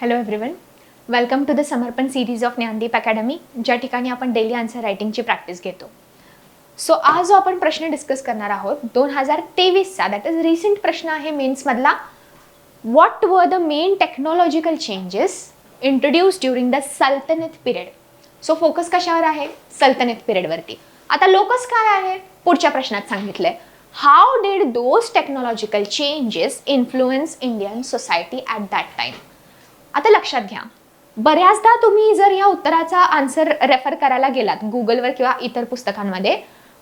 Hello everyone, welcome to the Samarpan series of Gyandeep academy, ज्या ठिकाणी आपण डेली आन्सर रायटिंगची प्रॅक्टिस घेतो. सो आज जो आपण प्रश्न डिस्कस करणार आहोत 2023चा, दॅट इज रिसेंट प्रश्न आहे मेन्समधला. What were the main technological changes introduce during the सल्तनत पिरियड. सो फोकस कशावर आहे? सल्तनत पिरियडवरती. आता लोकस काय आहे? पुढच्या प्रश्नात सांगितलंय. How did those technological changes influence Indian society at that time. आता लक्षात घ्या, बऱ्याचदा तुम्ही जर या उत्तराचा आन्सर रेफर करायला गेलात गुगलवर किंवा इतर पुस्तकांमध्ये,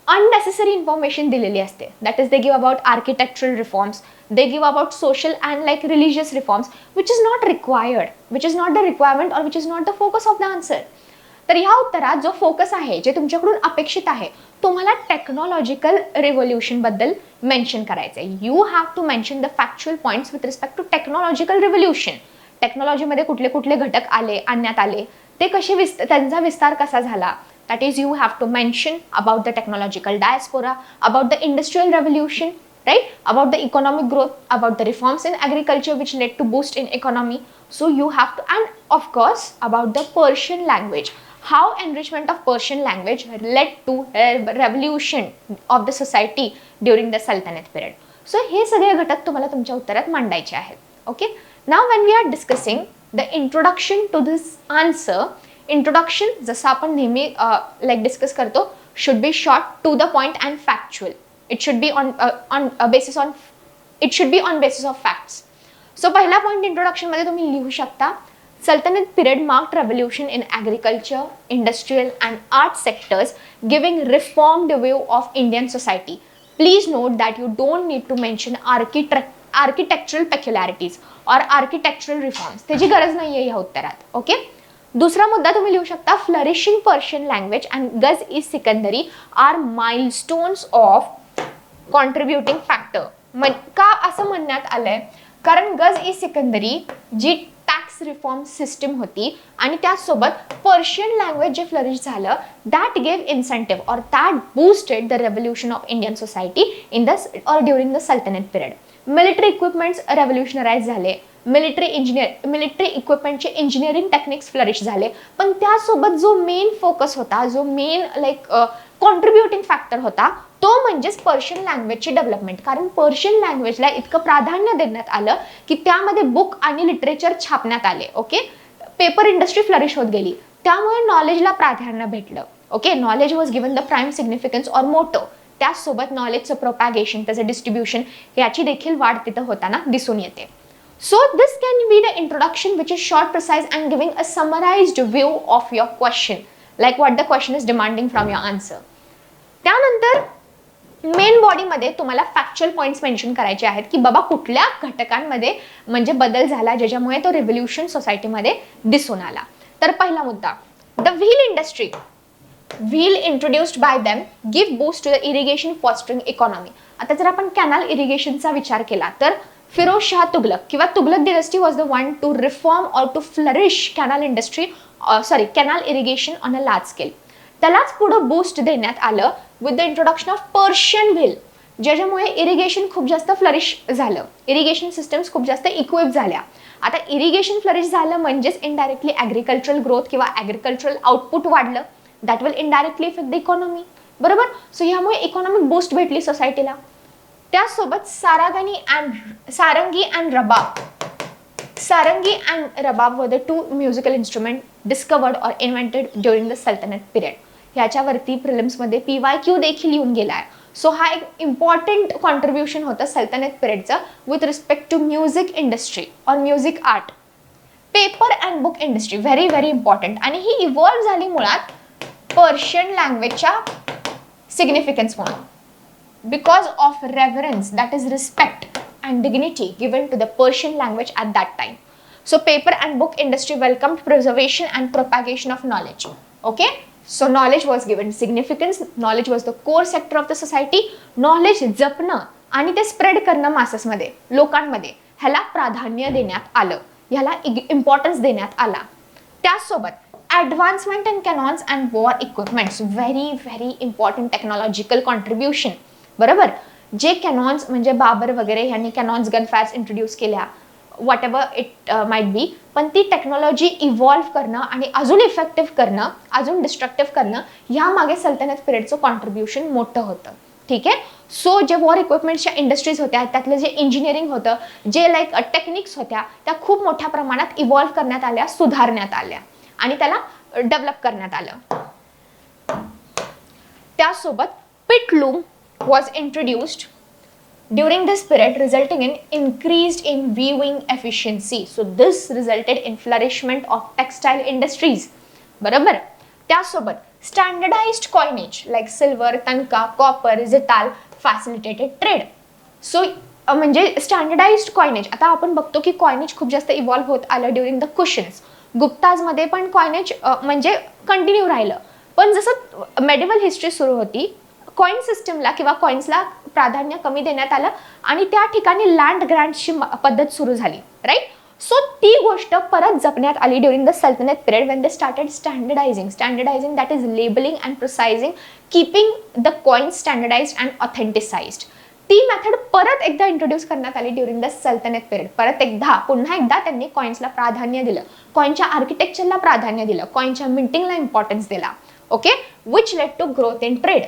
अननेसेसरी इन्फॉर्मेशन दिलेली असते. That is they give about architectural reforms, they give about social and like religious reforms, which is not required, which is not the requirement और which is not the focus of the answer. तर ह्या उत्तरात जो focus आहे, जे तुमच्याकडून अपेक्षित आहे, तुम्हाला टेक्नॉलॉजिकल रिव्होल्युशन बद्दल मेन्शन करायचं आहे. You have to mention the factual points with respect to technological revolution. टेक्नॉलॉजीमध्ये कुठले कुठले घटक आणण्यात आले, ते कसे त्यांचा विस्तार कसा झाला. That is you have to mention about the technological diaspora, about the industrial revolution, right? About the economic growth, about the reforms in agriculture which led to boost in economy. So you have to, and of course about the Persian language, how enrichment of Persian language led to revolution of the society during the Sultanate period. So हे सगळे घटक तुम्हाला तुमच्या उत्तरात मांडायचे आहेत. Okay? Now when we are discussing the introduction to this answer, introduction जसं आपण नेहमी like डिस्कस करतो, should be short, to the point and factual. It should be on basis of facts. So पहिला पॉइंट इंट्रोडक्शन मध्ये तुम्ही लिहू शकता, sultanate period marked revolution in agriculture, industrial and art sectors, giving reformed view of Indian society. Please note that you don't need to mention architectural peculiarities और architectural reforms. त्याची गरज नाही आहे ह्या उत्तरात. ओके. दुसरा मुद्दा तुम्ही लिहू शकता, flourishing Persian language and Gaz i Sikandari are milestones of contributing factor. का असं म्हणण्यात आलंय? कारण गज ई सिकंदरी जी टॅक्स रिफॉर्म सिस्टीम होती आणि त्यासोबत पर्शियन लँग्वेज जे फ्लरिश झालं, दॅट गेव इन्सेंटिव्ह और that boosted the revolution of Indian society in the और ड्युरिंग द सल्तनत पिरियड. मिलिटरी इक्विपमेंट्स रेव्होल्युशनाराइज झाले, मिलिटरी इक्विपमेंटचे इंजिनिअरिंग टेक्निक्स फ्लरिश झाले, पण त्यासोबत जो मेन फोकस होता, जो मेन लाईक कॉन्ट्रीब्युटिंग फॅक्टर होता, तो म्हणजेच पर्शियन लँग्वेजची डेव्हलपमेंट. कारण पर्शियन लँग्वेजला इतकं प्राधान्य देण्यात आलं की त्यामध्ये बुक आणि लिटरेचर छापण्यात आले. ओके. पेपर इंडस्ट्री फ्लरिश होत गेली, त्यामुळे नॉलेजला प्राधान्य भेटलं. Okay. Knowledge was given the prime significance और मोटो. त्याचसोबत नॉलेजचं प्रोपॅगेशन, त्याचं डिस्ट्रीब्युशन, याची देखील वाढ तिथं होताना दिसून येते. So this can be the introduction which is short, precise and giving a summarized view of your question, like what the question is demanding from your answer. त्यानंतर मेन बॉडीमध्ये तुम्हाला फॅक्च्युअल पॉइंट्स मेन्शन करायचे आहेत की बाबा कुठल्या घटकांमध्ये म्हणजे बदल झाला ज्याच्यामुळे तो रिव्होल्युशन सोसायटीमध्ये दिसून आला. तर पहिला मुद्दा, the wheel industry, wheel introduced by them give boost to the irrigation fostering economy. आता जर आपण कॅनल इरिगेशनचा विचार केला तर फिरोज शाह तुगलक किंवा Tughlaq dynasty was the one to reform और to flourish canal industry, canal irrigation on a large scale. त्यालाच पुढं बूस्ट देण्यात आलं with the introduction of Persian wheel, ज्याच्यामुळे इरिगेशन खूप जास्त फ्लरिश झालं, इरिगेशन सिस्टम्स खूप जास्त इक्विप झाल्या. आता इरिगेशन फ्लरिश झालं म्हणजेच इनडायरेक्टली ॲग्रिकल्चरल ग्रोथ किंवा ॲग्रिकल्चरल आउटपुट वाढलं, that will indirectly effect the economy. बरोबर. सो ह्यामुळे इकॉनॉमिक बूस्ट भेटली सोसायटीला. त्यासोबत sarangi and rabab were the two musical instrument discovered और इन्व्हेंटेड ड्युरिंग द सल्तनत पिरियड. ह्याच्यावरती प्रिलिम्समध्ये PYQ देखील येऊन गेला आहे. सो हा एक इम्पॉर्टंट कॉन्ट्रीब्युशन होतं सल्तनत पिरियडचं with respect to music industry और music art. Paper and book industry very very important, आणि ही इव्हॉल्व्ह झाली मुळात पर्शियन लँग्वेजच्या सिग्निफिकन्स म्हणून. Because of reverence, that is respect and dignity given to the Persian language at that time. So paper and book industry welcomed preservation and propagation of knowledge. Okay. So knowledge was given significance. Knowledge was the core sector of the society. Knowledge जपणं आणि ते spread करणं मासेसमध्ये, लोकांमध्ये, ह्याला प्राधान्य देण्यात आलं, ह्याला इम्पॉर्टन्स देण्यात आला. त्याचसोबत advancement in cannons and war equipments, very very important technological contribution. बरोबर. जे कॅनॉन्स म्हणजे बाबर वगैरे ह्यांनी कॅनॉन्स, गनफायर्स इंट्रोड्यूस केल्या. Whatever it might be, पण ती टेक्नॉलॉजी इव्हॉल्व्ह करणं आणि अजून इफेक्टिव्ह करणं, अजून डिस्ट्रक्टिव्ह करणं, ह्यामागे सल्तनत पिरियडचं कॉन्ट्रीब्युशन मोठं होतं. ठीक आहे. सो जे वॉर इक्विपमेंटच्या इंडस्ट्रीज होत्या, त्यातलं जे इंजिनिअरिंग होतं, जे लाईक टेक्निक्स होत्या, त्या खूप मोठ्या प्रमाणात इव्हॉल्व्ह करण्यात आल्या, सुधारण्यात आल्या आणि त्याला डेव्हलप करण्यात आलं. त्यासोबत pit loom was introduced during this period, resulting in increased in weaving efficiency. So this resulted in flourishment of textile industries. बरोबर. त्यासोबत standardized coinage like silver, tanka, copper, zital facilitated trade. So म्हणजे standardised coinage. आता आपण बघतो की coinage खूप जास्त evolve होत आलं ड्युरिंग द कुशन्स. गुप्ताजमध्ये पण कॉइनेज म्हणजे कंटिन्यू राहिलं, पण जसं मेडिवल हिस्ट्री सुरू होती, कॉइन सिस्टमला किंवा कॉइन्सला प्राधान्य कमी देण्यात आलं आणि त्या ठिकाणी लँड ग्रँटची पद्धत सुरू झाली. राईट. सो ती गोष्ट परत जपण्यात आली ड्युरिंग द सल्तनत period when they started standardising that is labelling and precising, keeping the coins standardised and authenticised. ती मेथड परत एकदा इंट्रोड्यूस करण्यात आली ड्युरिंग द सल्तनत पिरियड. पुन्हा एकदा त्यांनी कॉइन्सला प्राधान्य दिलं, कॉइनच्या आर्किटेक्चरला प्राधान्य दिलं, कॉइनच्या मिंटिंगला इम्पॉर्टन्स दिला. Okay. Which led to growth in trade.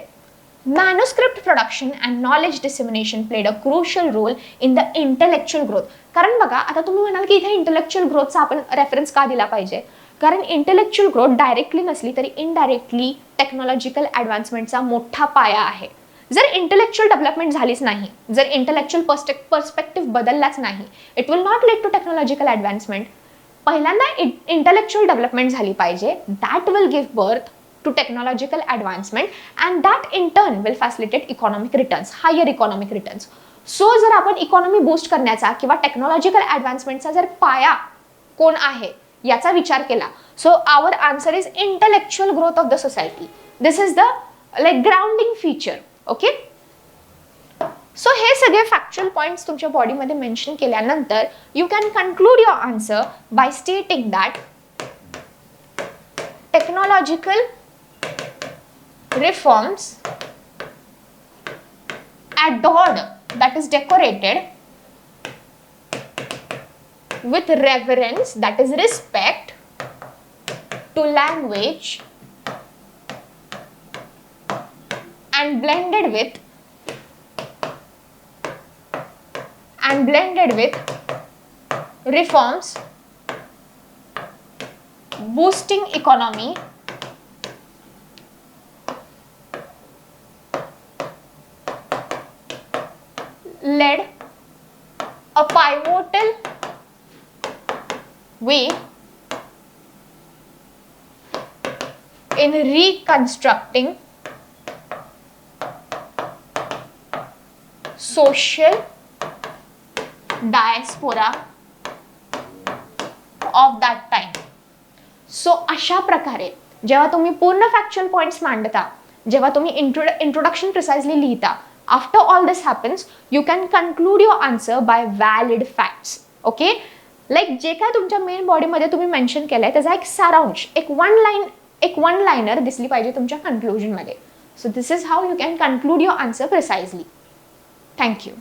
Manuscript production and knowledge dissemination played a crucial role in the intellectual growth. कारण बघा, आता तुम्ही म्हणाल की इथे इंटेलेक्च्युअल ग्रोथचा आपण रेफरन्स का दिला पाहिजे, कारण इंटेलेक्च्युअल ग्रोथ डायरेक्टली नसली तरी इनडायरेक्टली टेक्नॉलॉजिकल ॲडव्हान्समेंटचा मोठा पाया आहे. जर इंटेलेक्च्युअल डेव्हलपमेंट झालीच नाही, जर इंटेलेक्च्युअल पर्स्पेक्टिव्ह बदललाच नाही, it will not lead to technological advancement. पहिल्यांदा इंटेलेक्च्युअल डेव्हलपमेंट झाली पाहिजे, that will give birth to technological advancement and that in turn will facilitate economic returns, higher economic returns. So जर आपण इकॉनॉमी बूस्ट करण्याचा किंवा technological ॲडव्हान्समेंटचा जर पाया कोण आहे याचा विचार केला, so our answer is intellectual growth of the society. This is the like grounding feature. Okay. So हे सगळे फॅक्च्युअल पॉइंट्स तुमच्या बॉडीमध्ये मेन्शन केल्यानंतर you can conclude your answer by stating that technological reforms adored, that is decorated with reverence, that is respect to language, and blended with reforms boosting economy, led a pivotal way in reconstructing social diaspora of that time. So अशा प्रकारे जेव्हा तुम्ही पूर्ण factual points मांडता, जेव्हा तुम्ही introduction precisely लिहिता, after all this happens you can conclude your answer by valid facts. okay, like जे काय तुमच्या मेन बॉडीमध्ये तुम्ही मेन्शन केलंय त्याचा एक सारांश, एक वन लाइनर दिसली पाहिजे तुमच्या कन्क्लुजन मध्ये. So this is how you can conclude your answer precisely. Thank you.